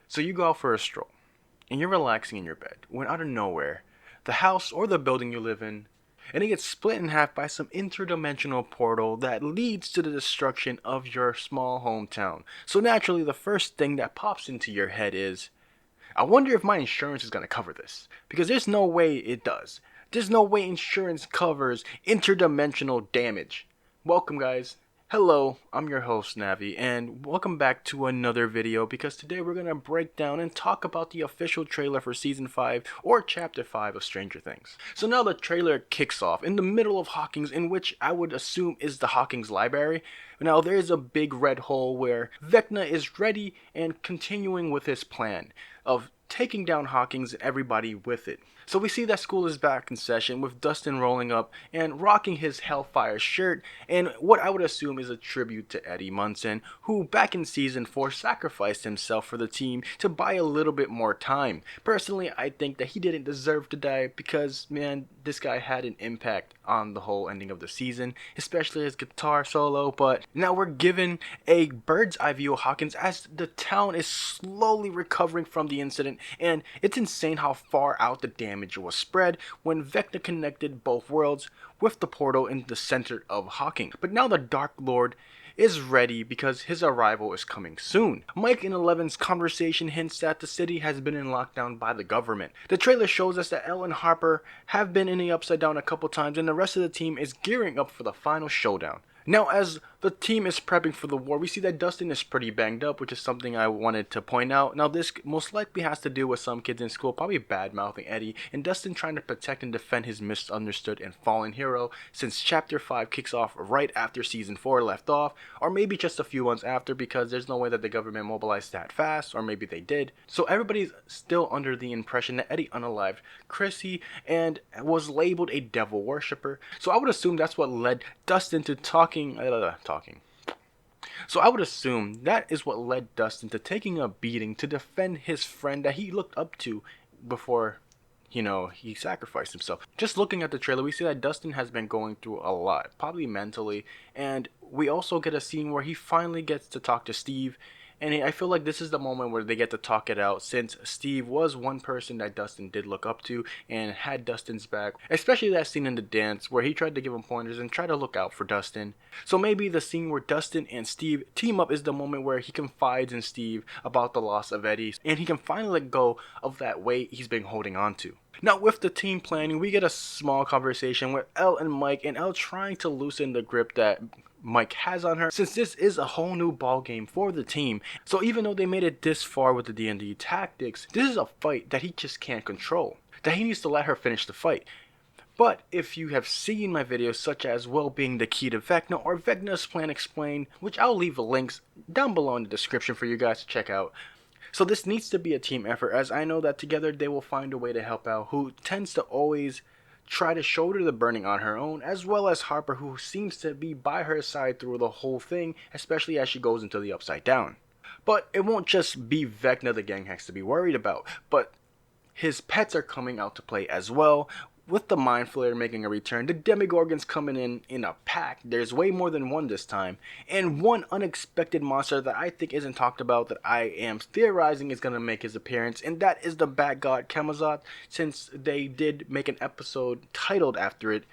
So you go out for a stroll, and you're relaxing in your bed, when out of nowhere, the house or the building you live in, and it gets split in half by some interdimensional portal that leads to the destruction of your small hometown. So naturally, the first thing that pops into your head is, I wonder if my insurance is going to cover this. Because there's no way it does. There's no way insurance covers interdimensional damage. Welcome, guys. Hello, I'm your host Navi, and welcome back to another video because today we're going to break down and talk about the official trailer for Season 5 or Chapter 5 of Stranger Things. So now the trailer kicks off in the middle of Hawkins, in which I would assume is the Hawkins library. Now there is a big red hole where Vecna is ready and continuing with his plan of taking down Hawkins and everybody with it. So we see that school is back in session with Dustin rolling up and rocking his Hellfire shirt, and what I would assume is a tribute to Eddie Munson, who back in season 4 sacrificed himself for the team to buy a little bit more time. Personally, I think that he didn't deserve to die because, man, this guy had an impact on the whole ending of the season, especially his guitar solo. But now we're given a bird's eye view of Hawkins as the town is slowly recovering from the incident, and it's insane how far out the damage was spread when Vecna connected both worlds with the portal in the center of Hawking. But now the Dark Lord is ready because his arrival is coming soon. Mike and Eleven's conversation hints that the city has been in lockdown by the government. The trailer shows us that Elle and Harper have been in the Upside Down a couple times, and the rest of the team is gearing up for the final showdown. Now, as the team is prepping for the war, we see that Dustin is pretty banged up, which is something I wanted to point out. Now, this most likely has to do with some kids in school probably bad-mouthing Eddie, and Dustin trying to protect and defend his misunderstood and fallen hero, since Chapter 5 kicks off right after Season 4 left off, or maybe just a few months after, because there's no way that the government mobilized that fast, or maybe they did. So everybody's still under the impression that Eddie unalived Chrissy and was labeled a devil worshipper. So I would assume that's what led Dustin to talking. So I would assume that is what led Dustin to taking a beating to defend his friend that he looked up to before, he sacrificed himself. Just looking at the trailer, we see that Dustin has been going through a lot, probably mentally, and we also get a scene where he finally gets to talk to Steve. And I feel like this is the moment where they get to talk it out, since Steve was one person that Dustin did look up to and had Dustin's back. Especially that scene in the dance where he tried to give him pointers and try to look out for Dustin. So maybe the scene where Dustin and Steve team up is the moment where he confides in Steve about the loss of Eddie, and he can finally let go of that weight he's been holding on to. Now, with the team planning, we get a small conversation with Elle and Mike, and Elle trying to loosen the grip that Mike has on her, since this is a whole new ball game for the team. So even though they made it this far with the D&D tactics, this is a fight that he just can't control, that he needs to let her finish the fight. But if you have seen my videos such as Will being the key to Vecna or Vecna's plan explained, which I'll leave the links down below in the description for you guys to check out. So this needs to be a team effort, as I know that together they will find a way to help out, who tends to always try to shoulder the burning on her own, as well as Harper, who seems to be by her side through the whole thing, especially as she goes into the Upside Down. But it won't just be Vecna the gang has to be worried about, but his pets are coming out to play as well. With the Mind Flayer making a return, the Demogorgons coming in a pack. There's way more than one this time. And one unexpected monster that I think isn't talked about that I am theorizing is going to make his appearance, and that is the Bat God Camazotz, since they did make an episode titled after it.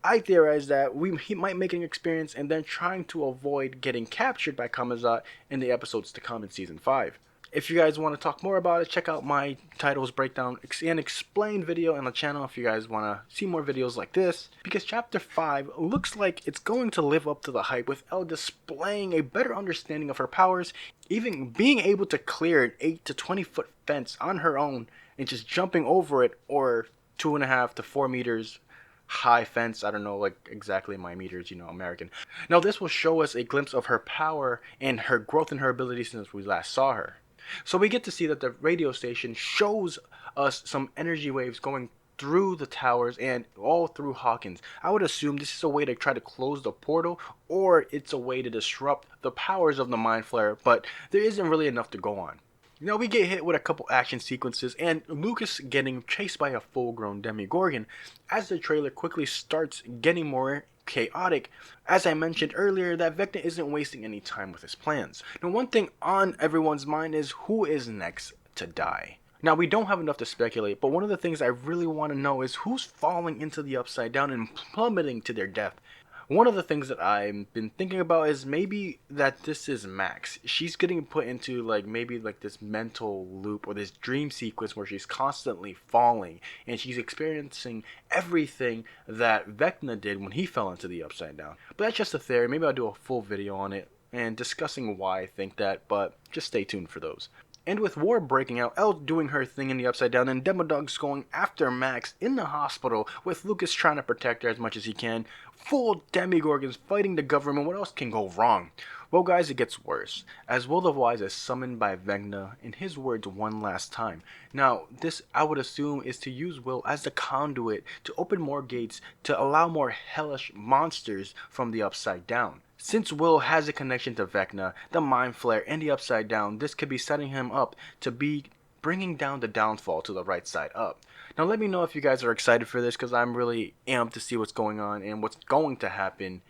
I theorize that he might make an experience and then trying to avoid getting captured by Camazotz in the episodes to come in Season 5. If you guys want to talk more about it, check out my titles breakdown and explain video on the channel if you guys want to see more videos like this. Because Chapter 5 looks like it's going to live up to the hype, with Elle displaying a better understanding of her powers, even being able to clear an 8 to 20 foot fence on her own and just jumping over it, or 2.5 to 4 meters high fence. I don't know like exactly my meters, American. Now this will show us a glimpse of her power and her growth in her abilities since we last saw her. So we get to see that the radio station shows us some energy waves going through the towers and all through Hawkins. I would assume this is a way to try to close the portal, or it's a way to disrupt the powers of the Mind Flayer, but there isn't really enough to go on. Now we get hit with a couple action sequences and Lucas getting chased by a full-grown Demogorgon as the trailer quickly starts getting more chaotic. As I mentioned earlier, that Vecna isn't wasting any time with his plans. Now, one thing on everyone's mind is who is next to die. Now, we don't have enough to speculate, but one of the things I really want to know is who's falling into the Upside Down and plummeting to their death. One of the things that I've been thinking about is maybe that this is Max. She's getting put into maybe this mental loop or this dream sequence where she's constantly falling and she's experiencing everything that Vecna did when he fell into the Upside Down. But that's just a theory. Maybe I'll do a full video on it and discussing why I think that, but just stay tuned for those. And with war breaking out, Elle doing her thing in the Upside Down, and Demodog's going after Max in the hospital, with Lucas trying to protect her as much as he can, full Demogorgons fighting the government, what else can go wrong? Well guys, it gets worse, as Will the Wise is summoned by Vecna, in his words, one last time. Now, this I would assume is to use Will as the conduit to open more gates to allow more hellish monsters from the Upside Down. Since Will has a connection to Vecna, the Mind Flare, and the Upside Down, this could be setting him up to be bringing down the downfall to the right side up. Now let me know if you guys are excited for this, because I'm really amped to see what's going on and what's going to happen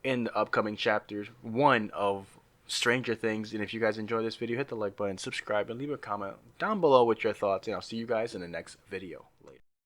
in the upcoming chapters 1 of Stranger Things. And if you guys enjoy this video, hit the like button, subscribe, and leave a comment down below with your thoughts, and I'll see you guys in the next video.